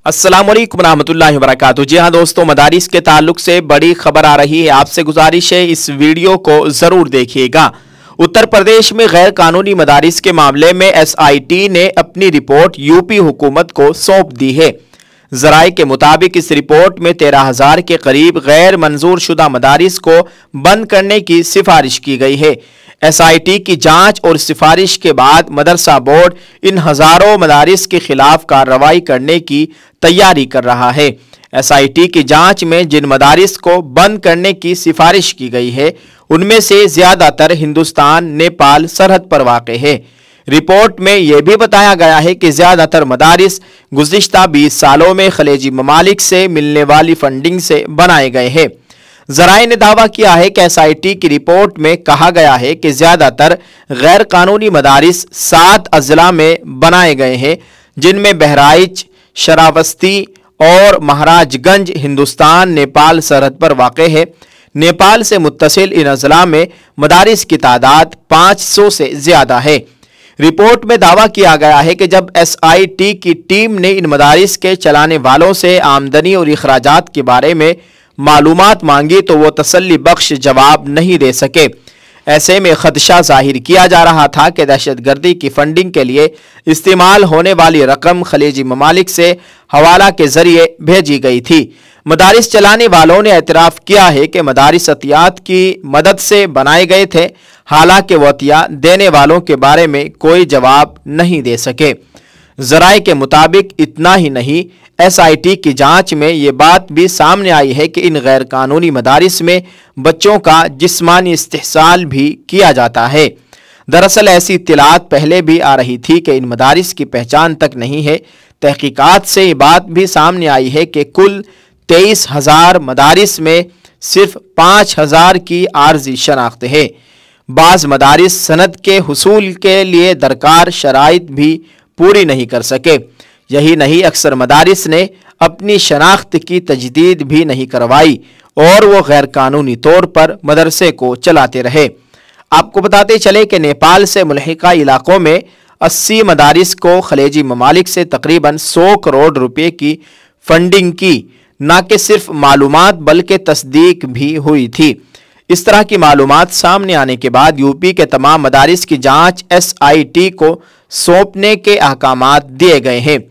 अस्सलामुअलैकुम रहमतुल्लाहि व बरकातुहू। जी हाँ दोस्तों, मदारिस के ताल्लुक से बड़ी खबर आ रही है। आपसे गुजारिश है इस वीडियो को जरूर देखिएगा। उत्तर प्रदेश में गैर कानूनी मदारिस के मामले में SIT ने अपनी रिपोर्ट यूपी हुकूमत को सौंप दी है। जराये के मुताबिक इस रिपोर्ट में 13,000 के करीब गैर मंजूर शुदा मदारिस को बंद करने की सिफारिश की गई है। SIT की जांच और सिफारिश के बाद मदरसा बोर्ड इन हजारों मदारिस के खिलाफ कार्रवाई करने की तैयारी कर रहा है। SIT की जांच में जिन मदारिस को बंद करने की सिफारिश की गई है उनमें से ज्यादातर हिंदुस्तान नेपाल सरहद पर वाक़ है। रिपोर्ट में यह भी बताया गया है कि ज्यादातर मदारिस गुज़िश्ता 20 सालों में खलेजी ममालिक से मिलने वाली फंडिंग से बनाए गए हैं। जराये ने दावा किया है कि SIT की रिपोर्ट में कहा गया है कि ज्यादातर गैर कानूनी मदारिस 7 अजला में बनाए गए हैं, जिनमें बहराइच, शरावस्ती और महाराजगंज हिंदुस्तान नेपाल सरहद पर वाक़ है। नेपाल से मुत्तसिल इन अजला में मदारिस की तादाद 500 से ज्यादा है। रिपोर्ट में दावा किया गया है कि जब SIT की टीम ने इन मदारिस के चलाने वालों से आमदनी और अखराजात के बारे में मालूमात मांगी तो वो तसल्ली बख्श जवाब नहीं दे सके। ऐसे में खदशा जाहिर किया जा रहा था कि दहशतगर्दी की फंडिंग के लिए इस्तेमाल होने वाली रकम खलीजी ममालिक से हवाला के जरिए भेजी गई थी। मदारिस चलाने वालों ने एतराफ़ किया है कि मदारिस अतियात की मदद से बनाए गए थे, हालांकि वो अतिया देने वालों के बारे में कोई जवाब नहीं दे सके। जराये के मुताबिक इतना ही नहीं, SIT की जांच में ये बात भी सामने आई है कि इन गैर कानूनी मदारिस में बच्चों का जिस्मानी इस्तेहसाल भी किया जाता है। दरअसल ऐसी इत्तलात पहले भी आ रही थी कि इन मदारिस की पहचान तक नहीं है। तहकीकात से ये बात भी सामने आई है कि कुल 23,000 मदारिस में सिर्फ 5,000 की आर्जी शनाख्त है। बाज़ मदारिस सनद के हुसूल के लिए दरकार शराइत भी पूरी नहीं कर सके। यही नहीं, अक्सर मदारिस ने अपनी शनाख्त की तजदीद भी नहीं करवाई और वो गैर कानूनी तौर पर मदरसे को चलाते रहे। आपको बताते चले कि नेपाल से मुल्हिका इलाकों में 80 मदारिस को खलेजी ममालिक से तकरीबन 100 करोड़ रुपए की फंडिंग की न कि सिर्फ मालूमात बल्कि तस्दीक भी हुई थी। इस तरह की मालूमात सामने आने के बाद यूपी के तमाम मदारिस की जांच SIT को सौंपने के अहकामात दिए गए हैं।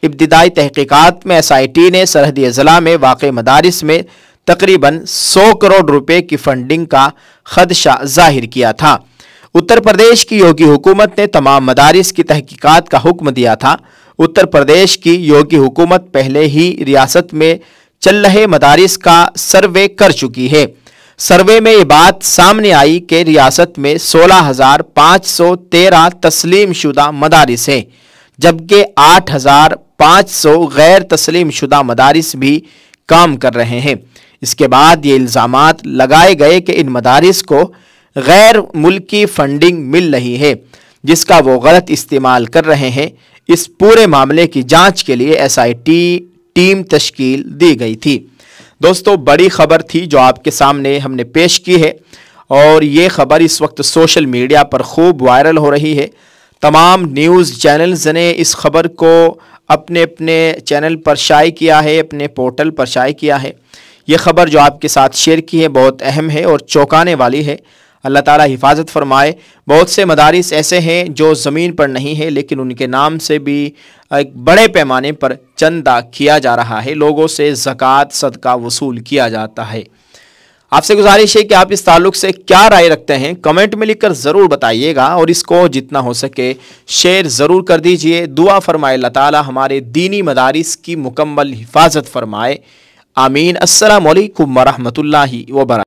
इब्तिदाई तहकीकात में SIT ने सरहदी अजला में वाक़े मदारिस में तकरीबन 100 करोड़ रुपए की फंडिंग का खदशा जाहिर किया था। उत्तर प्रदेश की योगी हुकूमत ने तमाम मदारिस की तहकीकात का हुक्म दिया था। उत्तर प्रदेश की योगी हुकूमत पहले ही रियासत में चल रहे मदारिस का सर्वे कर चुकी है। सर्वे में ये बात सामने आई कि रियासत में 16,513 तस्लीम शुदा मदारिस हैं, जबकि 8,500 गैर तस्लीम शुदा मदारिस भी काम कर रहे हैं। इसके बाद ये इल्ज़ामात लगाए गए कि इन मदारिस को गैर मुल्की फंडिंग मिल रही है, जिसका वो गलत इस्तेमाल कर रहे हैं। इस पूरे मामले की जांच के लिए SIT टीम तश्कील दी गई थी। दोस्तों, बड़ी खबर थी जो आपके सामने हमने पेश की है और ये खबर इस वक्त सोशल मीडिया पर खूब वायरल हो रही है। तमाम न्यूज़ चैनल्स ने इस खबर को अपने अपने चैनल पर शाये किया है, अपने पोर्टल पर शाये किया है। ये खबर जो आपके साथ शेयर की है बहुत अहम है और चौंकाने वाली है। अल्लाह ताला हिफाजत फरमाए। बहुत से मदारिस ऐसे हैं जो ज़मीन पर नहीं है, लेकिन उनके नाम से भी एक बड़े पैमाने पर चंदा किया जा रहा है, लोगों से ज़कात सदका वसूल किया जाता है। आपसे गुजारिश है कि आप इस ताल्लुक से क्या राय रखते हैं, कमेंट में लिखकर ज़रूर बताइएगा और इसको जितना हो सके शेयर ज़रूर कर दीजिए। दुआ फरमाए अल्लाह ताला हमारे दीनी मदारिस की मुकम्मल हिफाजत फरमाए। आमीन। अस्सलामु अलैकुम व रहमतुल्लाहि व बरकातुहू।